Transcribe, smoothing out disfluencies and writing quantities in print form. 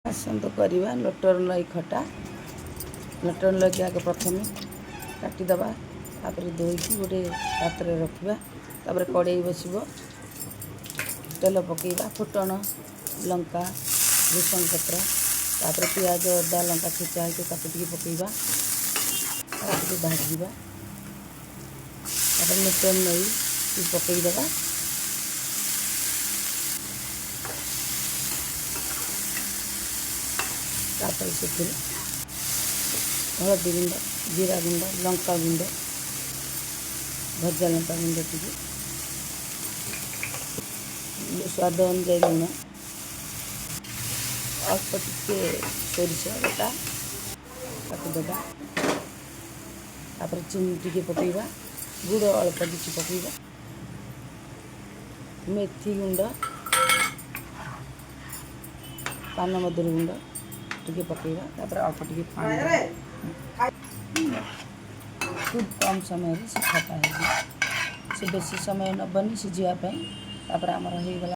आसतु करवा लटर लई खटा। लटर लई के आगे प्रथम काटिदबा तापर धोईकी गोटे पात्र रखा तापर कड़े बस तेल पकईवा फुटण लंका भूषण पत्र तापर पियाज अदा लंका छेचा होकर ताकू पकईवा भाजवा तापर लटर लई पकईदबा तापर से हलदी गुंड जीरा गुंड लंका गुंड भजा लंका गुंड टी स्वाद अनुजाई लुण अल्प टे सोरिष बटा काटिदबा तापर चीनी टी पकईवा गुड़ अल्प किसी पकईवा मेथी गुंड पान मधुर गुंड टी पकईवा तापर अल्प टे पानी खूब कम समय से खटा है से बेसी समय नबनी सिझापी तापर आमर हो गला।